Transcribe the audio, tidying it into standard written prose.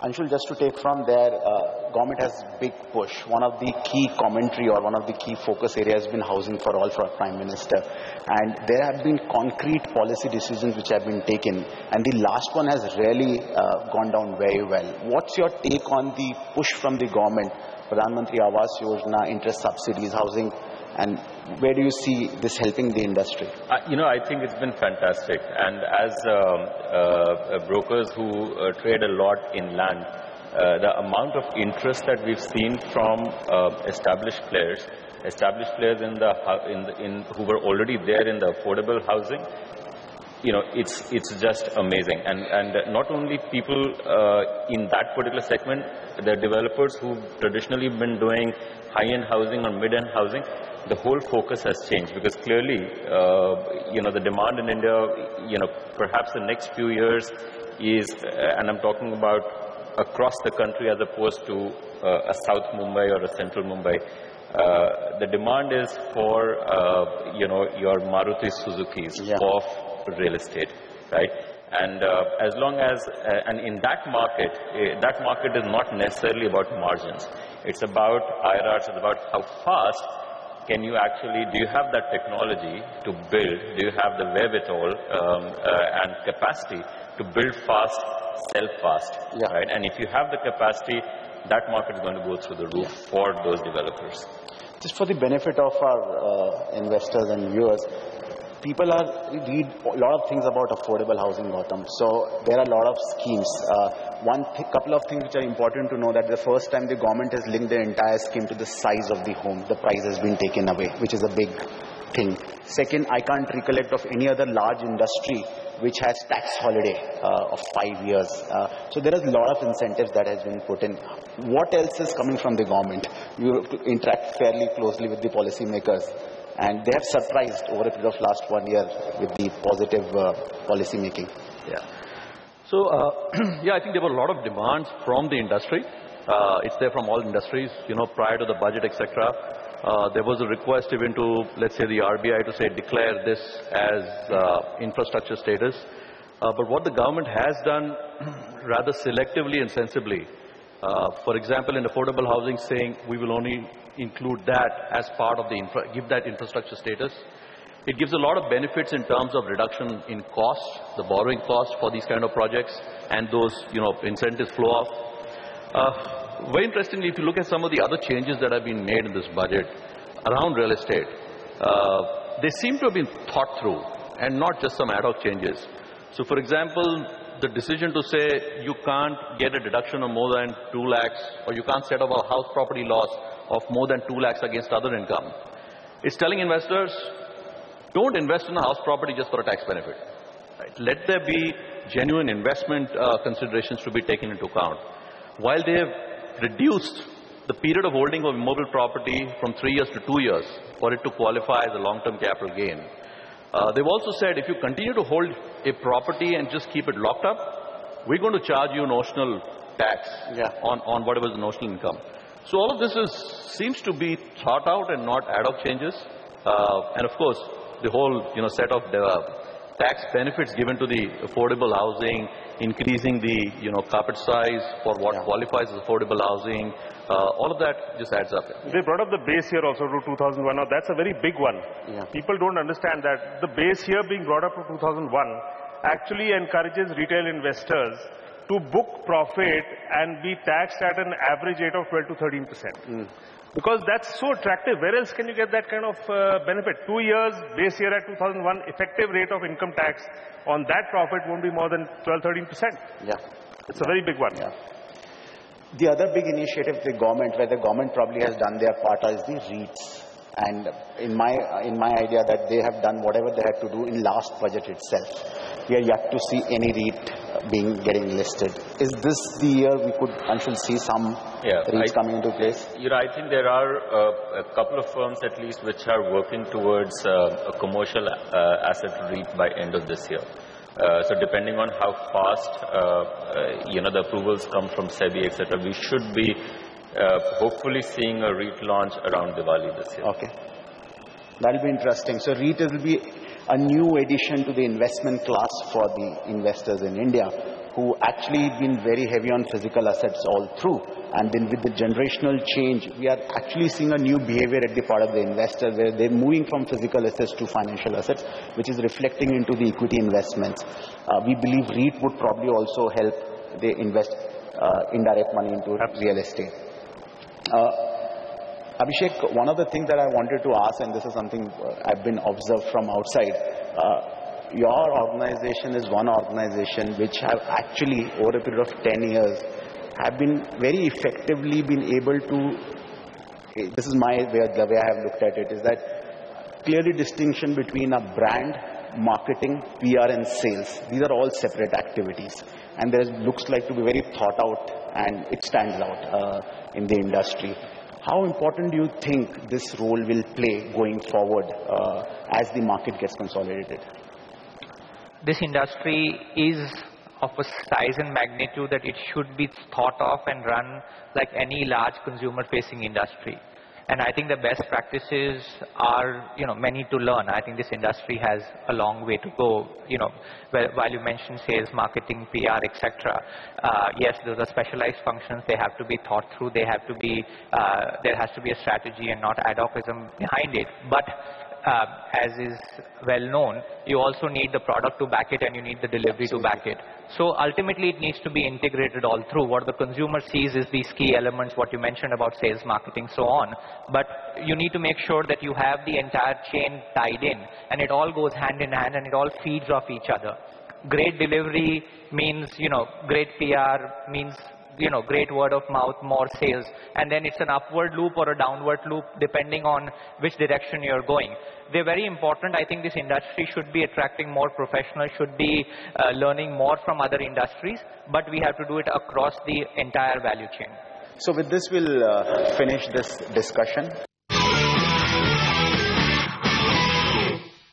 Anshul, just to take from there, government has big push. One of the key commentary or one of the key focus areas has been housing for all for Prime Minister. And there have been concrete policy decisions which have been taken. And the last one has really gone down very well. What's your take on the push from the government? Pradhan Mantri Awas Yojana, interest subsidies, housing, and where do you see this helping the industry? I think it's been fantastic. And as brokers who trade a lot in land, the amount of interest that we've seen from established players who were already there in the affordable housing, it's just amazing. And not only people in that particular segment, the developers who've traditionally been doing high-end housing or mid-end housing, the whole focus has changed because clearly, the demand in India, perhaps the next few years is, and I'm talking about across the country as opposed to a South Mumbai or a Central Mumbai, the demand is for, your Maruti Suzukis of real estate, right? And as long as, and in that market is not necessarily about margins. It's about IRRs, it's about how fast can you actually, do you have that technology to build? Do you have the wherewithal and capacity to build fast, sell fast, right? And if you have the capacity, that market is going to go through the roof for those developers. Just for the benefit of our investors and viewers, people read a lot of things about affordable housing, Gautam. So there are a lot of schemes. Couple of things which are important to know, that the first time the government has linked the entire scheme to the size of the home, the price has been taken away, which is a big thing. Second, I can't recollect of any other large industry which has tax holiday of 5 years. So there is a lot of incentives that has been put in. What else is coming from the government? You interact fairly closely with the policymakers, and they have surprised over a period of last 1 year with the positive policy making. Yeah. So, I think there were a lot of demands from the industry. It's there from all industries, prior to the budget, etc. There was a request even to, let's say, the RBI to say declare this as infrastructure status. But what the government has done rather selectively and sensibly, for example, in affordable housing, saying we will only include that as part of the give that infrastructure status. It gives a lot of benefits in terms of reduction in cost, the borrowing cost for these kind of projects, and those, incentives flow off. Very interestingly, if you look at some of the other changes that have been made in this budget around real estate, they seem to have been thought through and not just some ad hoc changes. So, for example, the decision to say you can't get a deduction of more than 2 lakhs or you can't set up a house property loss of more than 2 lakhs against other income. It's telling investors, don't invest in a house property just for a tax benefit. Right? Let there be genuine investment considerations to be taken into account. While they have reduced the period of holding of immobile property from 3 years to 2 years for it to qualify as a long-term capital gain, they've also said if you continue to hold a property and just keep it locked up, we're going to charge you notional tax on whatever is the notional income. So all of this seems to be thought out and not ad hoc changes. And of course, the whole set of tax benefits given to the affordable housing, increasing the carpet size for what qualifies as affordable housing, all of that just adds up. They brought up the base year also to 2001. Now that's a very big one. People don't understand that the base year being brought up to 2001 actually encourages retail investors to book profit and be taxed at an average rate of 12 to 13%. Because that's so attractive. Where else can you get that kind of benefit? 2 years, base year at 2001, effective rate of income tax on that profit won't be more than 12-13%. It's a very big one. The other big initiative of the government, where the government probably has done their part, is the REITs. And in my idea that they have done whatever they had to do in last budget itself. We are yet to see any REIT getting listed. Is this the year we could see some REITs coming into place? I think there are a couple of firms at least which are working towards a commercial asset REIT by end of this year. So depending on how fast the approvals come from SEBI, etc., we should be hopefully seeing a REIT launch around Diwali this year. Okay. That will be interesting. So REIT will be a new addition to the investment class for the investors in India. who actually been very heavy on physical assets all through. And then with the generational change, we are actually seeing a new behavior at the part of the investor where they're moving from physical assets to financial assets, which is reflecting into the equity investments. We believe REIT would probably also help they invest indirect money into real estate. Abhishek, one of the things that I wanted to ask, and this is something I've been observed from outside, your organization is one organization which have actually, over a period of 10 years, have been very effectively been able to, this is the way I have looked at it, is that clearly distinction between a brand, marketing, PR and sales. These are all separate activities. And there looks like to be very thought out and it stands out in the industry. How important do you think this role will play going forward as the market gets consolidated? This industry is of a size and magnitude that it should be thought of and run like any large consumer-facing industry. And I think the best practices are, many to learn. I think this industry has a long way to go. While you mentioned sales, marketing, PR, etc. Yes, those are specialized functions. They have to be thought through. They have to be. There has to be a strategy and not ad hocism behind it. But as is well known, you also need the product to back it and you need the delivery to back it. So ultimately it needs to be integrated all through. What the consumer sees is these key elements, what you mentioned about sales, marketing, so on. But you need to make sure that you have the entire chain tied in and it all goes hand in hand and it all feeds off each other. Great delivery means, great PR means great word of mouth, more sales. And then it's an upward loop or a downward loop depending on which direction you're going. They're very important. I think this industry should be attracting more professionals, should be learning more from other industries, but we have to do it across the entire value chain. So with this, we'll finish this discussion.